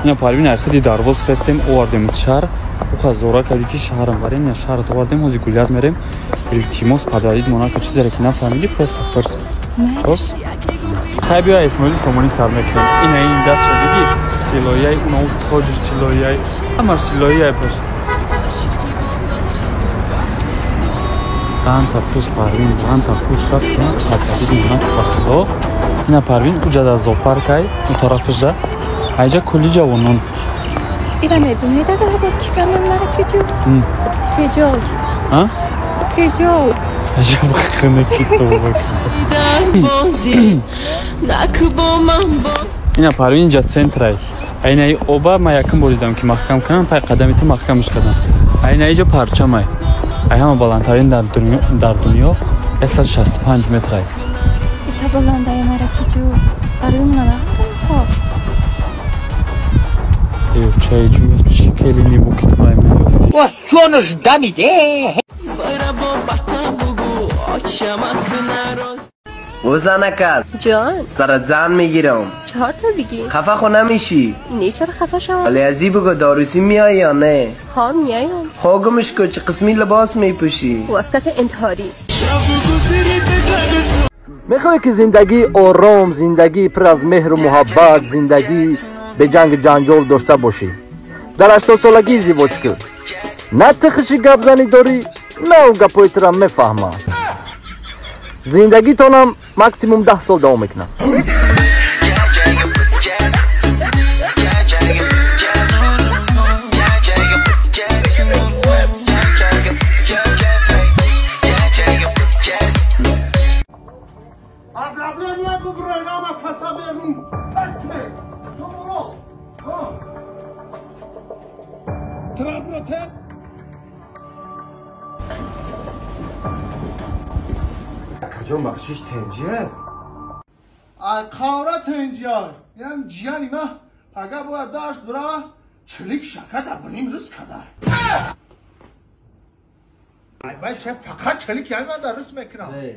اینا پروین اخدی دروازه خستیم آوردیم شهر و خزورا کردی که شهرم بریم یا شهر تو آوردیم هزی گلیات میریم تیموس پدرید مونا که چیزی که نفهمیدی پرس پرس خیلی بیا اسماعیل سامانی سر میکنیم این دست شدیدی کیلویای اونو سوجش کیلویای همش کیلویای پس تا پوش پروین تا پوش رفتیم پدرید مونا که بخدا اینا پروین اوجا در زوپارکای اون طرفش ده اینجا کلی جوانان ایران ادونه داده باز چیکار نمیاره کجا ها کجا عجب خنه کی تو اینا پروین اینجا سنترای اینا اوبا ما یکم بودم که محکم کنم پای قدمی تو محکمش کردم اینا اینجا پرچمای ای همه بالاترین در دنیا 165 مترای تا بلندای مرا کجا پروین مرا ایو چای جوی چی کلینی بو که تو میافتی باز چونش دمیده وزا نکرد جان سرت زن میگیرم چهار تا بگی خفه خو نمیشی نه چرا خفه شما ولی ازی بگو داروسی میای یا نه ها میایم خوگمش کو چه قسمی لباس میپوشی واسطه انتحاری میخوای که زندگی آرام زندگی پر از مهر و محبت زندگی به جنگ جنجال داشته باشی در 80 سالگی ازدواج کن نه تخشی گپ زنی داری نه اون گپایت را میفهمم زندگی تانم مکسیموم 10 سال دوام میکنم کجا بخشش تنجیه؟ کارا تنجیه یم جیانی ما اگه باید داشت برا چلیک شکت ابنیم رس کده من چه فقط چلیک یعنی من در رس میکنم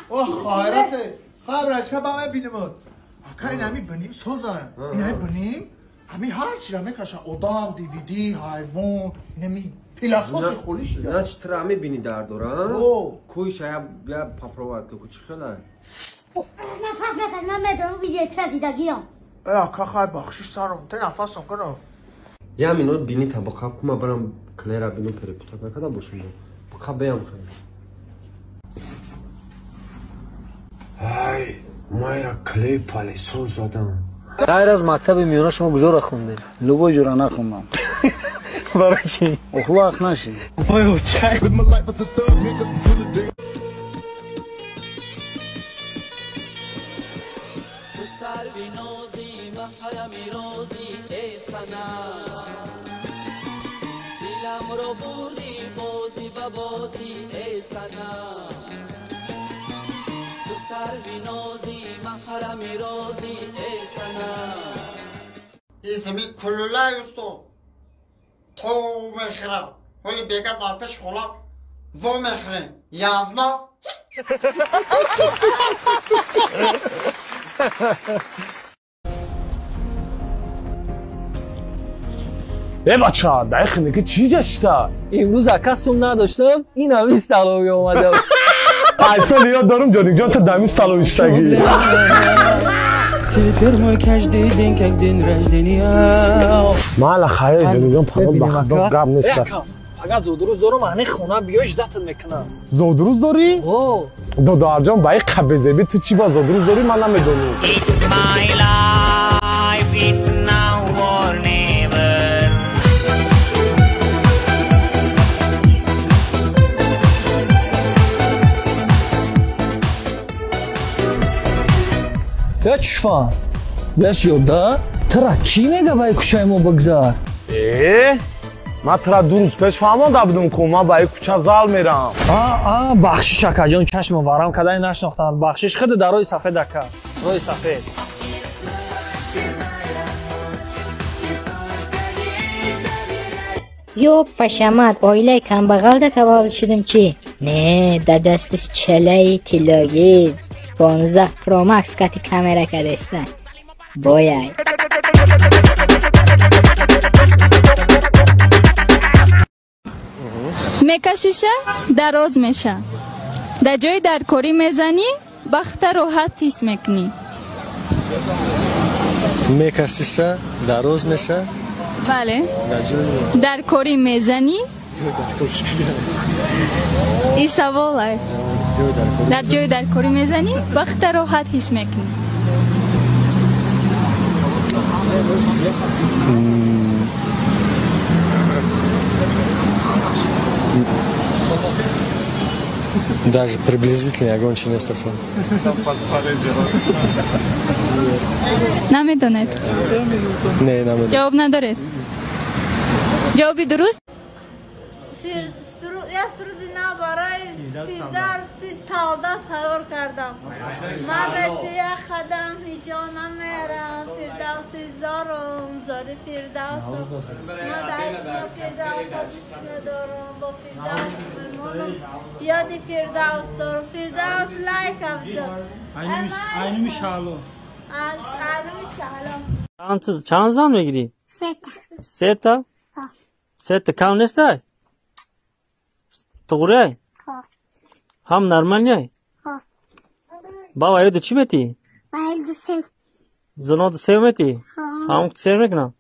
اوه خایرته خبرش که با من بینمون اگه این همی بنیم سوزن این همی بنیم همی هر چی را میکشن ادام دیویدی حیوان نمی پیلاسوس خولی شده نه چطور همی بینی در دارن؟ کوی شاید بیا پاپروات که کچی خیلی نفس نکن من میدونم ویدیو تر دیدگیم که خواهی بخشش سرم تا نفسم کنم یه همینو بینی تا بخواب که ما برم کلیرا بینو پریپوتا بکده باشم بخواب بیم خیلی های مایرا کلی پالیسون زدم غیر از مکتب میونه شما بجور خوندیم لوبو جورا نخوندم برای چی؟ اخلاق نشی وای چای اسمی کلولا یستو تو میخرم ولی بیگه در پیش خلا و میخرم یازنا بچه ها در خیلی چی جشته؟ امروز اکستون نداشتم این همی ستالوی اومده ایسا لیاد دارم جانی جان تا دمی ستالویشتگی مالا خیلی جانی جان پاول بخدا قبل نیسته اگر زودروز دارم معنی خونه بیایش دتت میکنم زودروز داری؟ دادار جان بایی قبضه تو چی با زودروز داری من نمیدونی یا چشمان بس یودا ترا کی میگه بای کوچه ما بگذار من ترا دو روز پیش فهمانده بودم که من بای کوچه زال میرم بخشش اکا جان چشم ورم کدای نشناختن بخشش خود در روی سفید اکا روی سفید یو پشمت آیله کم بغل ده تبال شدیم چی؟ نه در دستش چله تلایی 15 پرو مکس کتی کامera کرده است باید میکشیشه دراز میشه در جای در کاری میزنی بخت راحت تیز میکنی میکشیشه دراز میشه بله در کاری میزنی این سوال در جای در کاری میزنی بخت راحت حس میکنی Даже приблизительно я гончий не совсем. نمیدونید Не, не, جواب ندارید جوابی درست یک سرود نو برای فیردوسی سعادت تیار کردم من به یک قدم هیچا نمیرم فیردوسی زارم زاری فیردوس من در فیردوس دوست میدارم با فیردوس میمانم یادی فیردوس دارم فیردوس لایک افجا اینو شالو چند زن میگیری؟ سه تا سه تا کم نیسته؟ توغره؟ هم نرمل نیای؟ بابا ایدو چی میتی؟ ایدو سیو زنو دو سیو میتی؟ هم سیر میکنم